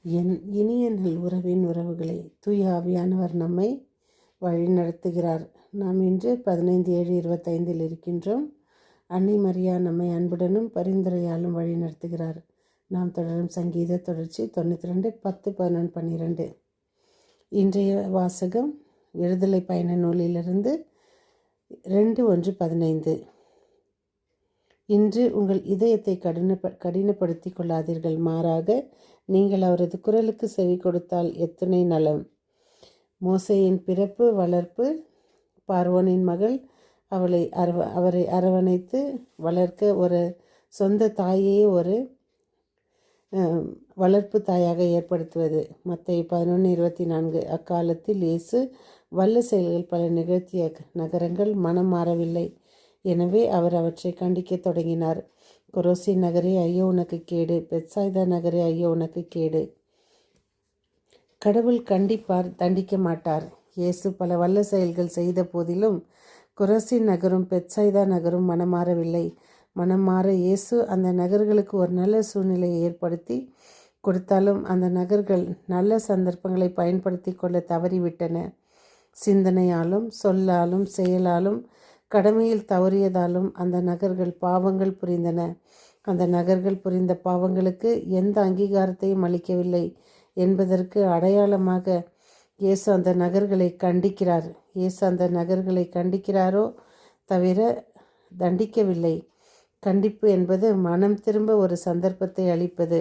என் இனிய நல் உறவின் உறவுகளை தூய ஆவியானவர் நம்மை வழிநடத்துகிறார். நாம் இன்று 15/7/25 இருக்கின்றோம். அன்னை மரியா நம்மை அன்புடனும் பரிந்துரையாலும் வழி நடத்துகிறார். நாம் தொடரும் சங்கீத தொடர்ச்சி 92 10 11 12. இன்றைய வாசகம் விடுதலை பயண நூலிலிருந்து 2:1-15. இன்று உங்கள் இதயத்தை கடினப்படுத்தி கொள்ளாதீர்கள், மாறாக நீங்கள் அவரது குரலுக்கு செவி கொடுத்தால் எத்துணை நலம். மோசேயின் பிறப்பு வளர்ப்பு. பார்வோனின் மகள் அவரை அரவணைத்து வளர்க்க ஒரு சொந்த தாயே ஒரு வளர்ப்பு தாயாக ஏற்படுத்துவது. மத்தேயு 11:24. அக்காலத்தில் இயேசு வல்ல செயல்கள் பல நிகழ்த்திய நகரங்கள் மனம் மாறவில்லை. எனவே அவர் அவற்றை கண்டிக்க தொடங்கினார். கொரோசி நகரே ஐயோ உனக்கு கேடு, பெத்சாய்தா நகரே ஐயோ உனக்கு கேடு. கடவுள் கண்டிப்பார், தண்டிக்க மாட்டார். இயேசு பல வல்ல செயல்கள் செய்த போதிலும் கொரோசி நகரும் பெத்சாய்தா நகரும் மனம் மாறவில்லை. மனம் மாற இயேசு அந்த நகர்களுக்கு ஒரு நல்ல சூழ்நிலையை ஏற்படுத்தி கொடுத்தாலும் அந்த நகர்கள் நல்ல சந்தர்ப்பங்களை பயன்படுத்தி கொள்ள தவறிவிட்டன. சிந்தனையாலும் சொல்லாலும் செயலாலும் கடமையில் தவறியதாலும் அந்த நகர்கள் பாவங்கள் புரிந்தன. அந்த நகர்கள் புரிந்த பாவங்களுக்கு எந்த அங்கீகாரத்தையும் அளிக்கவில்லை என்பதற்கு அடையாளமாக இயேசு அந்த நகர்களை கண்டிக்கிறார். இயேசு அந்த நகர்களை கண்டிக்கிறாரோ தவிர தண்டிக்கவில்லை. கண்டிப்பு என்பது மனம் திரும்ப ஒரு சந்தர்ப்பத்தை அளிப்பது.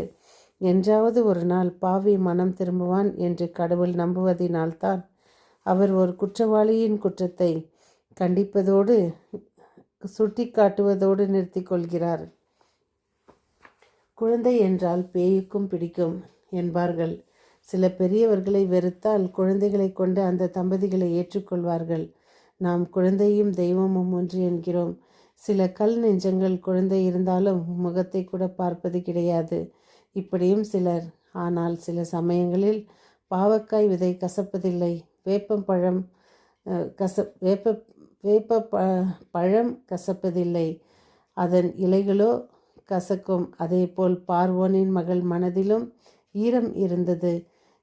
என்றாவது ஒரு நாள் பாவி மனம் திரும்புவான் என்று கடவுள் நம்புவதினால்தான் அவர் ஒரு குற்றவாளியின் குற்றத்தை கண்டிப்பதோடு சுட்டி காட்டுவதோடு நிறுத்தி கொள்கிறார். குழந்தை என்றால் பேய்க்கும் பிடிக்கும் என்பார்கள். சில பெரியவர்களை வெறுத்தால் குழந்தைகளை கொண்டு அந்த தம்பதிகளை ஏற்றுக்கொள்வார்கள். நாம் குழந்தையும் தெய்வமும் ஒன்று என்கிறோம். சில கல் நெஞ்சங்கள் குழந்தை இருந்தாலும் முகத்தை கூட பார்ப்பது கிடையாது. இப்படியும் சிலர். ஆனால் சில சமயங்களில் பாவக்காய் விதை கசப்பதில்லை, வேப்ப பழம் கசப்பதில்லை, அதன் இலைகளோ கசக்கும். அதேபோல் பார்வோனின் மகள் மனதிலும் ஈரம் இருந்தது.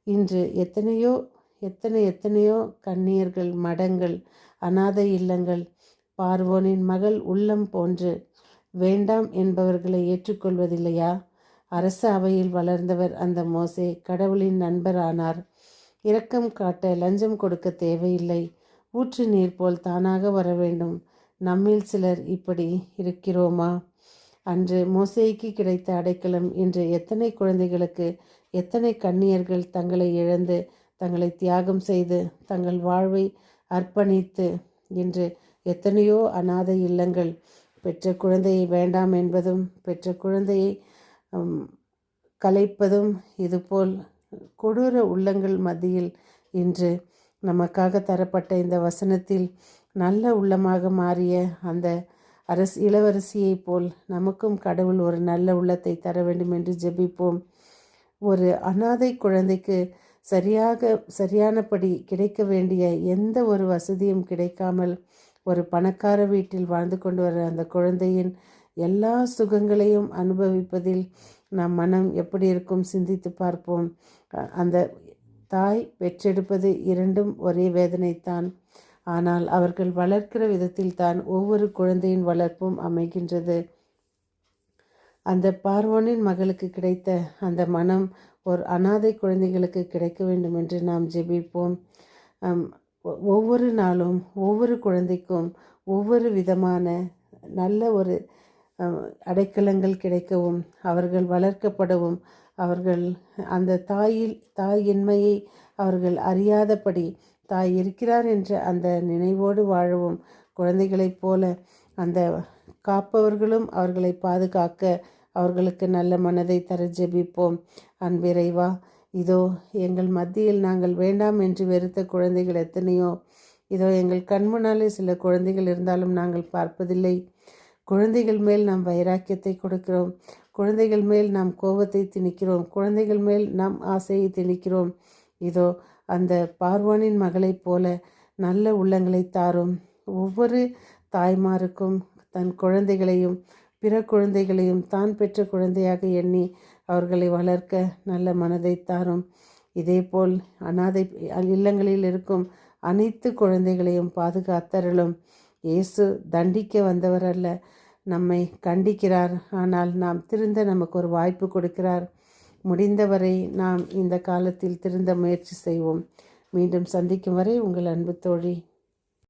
இன்று எத்தனையோ கன்னியர்கள், மடங்கள், அநாதை இல்லங்கள் பார்வோனின் மகள் உள்ளம் போன்று வேண்டாம் என்பவர்களை ஏற்றுக்கொள்வதில்லையா? அரச அவையில் வளர்ந்தவர் அந்த மோசே கடவுளின் நண்பர் ஆனார். இரக்கம் காட்ட லஞ்சம் கொடுக்க தேவையில்லை. ஊற்று நீர் போல் தானாக வர வேண்டும். நம்மில் சிலர் இப்படி இருக்கிறோமா? அன்று மோசேக்கு கிடைத்த அடைக்கலம் இன்று எத்தனை குழந்தைகளுக்கு, எத்தனை கன்னியர்கள் தங்களை இழந்து, தங்களை தியாகம் செய்து, தங்கள் வாழ்வை அர்ப்பணித்து இன்று எத்தனையோ அநாதை இல்லங்கள் பெற்ற குழந்தையை வேண்டாம் என்பதும் பெற்ற குழந்தையை கலைப்பதும் இதுபோல் கொடூர உள்ளங்கள் மத்தியில் இன்று நமக்காக தரப்பட்ட இந்த வசனத்தில் நல்ல உள்ளமாக மாறிய அந்த இளவரசியை போல் நமக்கும் கடவுள் ஒரு நல்ல உள்ளத்தை தர வேண்டும் என்று ஜெபிப்போம். ஒரு அநாதை குழந்தைக்கு சரியானபடி கிடைக்க வேண்டிய எந்த ஒரு வசதியும் கிடைக்காமல் ஒரு பணக்கார வீட்டில் வாழ்ந்து கொண்டு வர அந்த குழந்தையின் எல்லா சுகங்களையும் அனுபவிப்பதில் நம் மனம் எப்படி இருக்கும் சிந்தித்து பார்ப்போம். அந்த தாய் பெற்றெடுப்பது இரண்டும் ஒரே வேதனைத்தான். ஆனால் அவர்கள் வளர்க்கிற விதத்தில் தான் ஒவ்வொரு குழந்தையின் வளர்ப்பும் அமைகின்றது. அந்த பார்வோனின் மகளுக்கு கிடைத்த அந்த மனம் ஒரு அநாதை குழந்தைகளுக்கு கிடைக்க வேண்டும் என்று நாம் ஜெபிப்போம். ஒவ்வொரு நாளும் ஒவ்வொரு குழந்தைக்கும் ஒவ்வொரு விதமான நல்ல ஒரு அடைக்கலங்கள் கிடைக்கவும், அவர்கள் வளர்க்கப்படவும், அவர்கள் அந்த தாயின்மையை அவர்கள் அறியாதபடி தாய் இருக்கிறார் என்ற அந்த நினைவோடு வாழவும், குழந்தைகளைப் போல அந்த காப்பவர்களும் அவர்களை பாதுகாக்க அவர்களுக்கு நல்ல மனதை தர ஜெபிப்போம். அன்பிறைவா, இதோ எங்கள் மத்தியில் நாங்கள் வேண்டாம் என்று வெறுத்த குழந்தைகள் எத்தனையோ. இதோ எங்கள் கண்முன்னாலே சில குழந்தைகள் இருந்தாலும் நாங்கள் பார்ப்பதில்லை. குழந்தைகள் மேல் நாம் வைராக்கியத்தை கொடுக்கிறோம். குழந்தைகள் மேல் நாம் கோபத்தை திணிக்கிறோம். குழந்தைகள் மேல் நாம் ஆசையை திணிக்கிறோம். இதோ அந்த பார்வோனின் மகளைப் போல நல்ல உள்ளங்களை தாரும். ஒவ்வொரு தாய்மாருக்கும் தன் குழந்தைகளையும் பிற குழந்தைகளையும் தான் பெற்ற குழந்தையாக எண்ணி அவர்களை வளர்க்க நல்ல மனதை தாரும். இதேபோல் அனாதை இல்லங்களில் இருக்கும் அனைத்து குழந்தைகளையும் பாதுகாத்தருளும். இயேசு தண்டிக்க வந்தவர் அல்ல, நம்மை கண்டிக்கிறார். ஆனால் நாம் திருந்த நமக்கு ஒரு வாய்ப்பு கொடுக்கிறார். முடிந்தவரை நாம் இந்த காலத்தில் திருந்த முயற்சி செய்வோம். மீண்டும் சந்திக்கும் வரை உங்கள் அன்பு தோழி.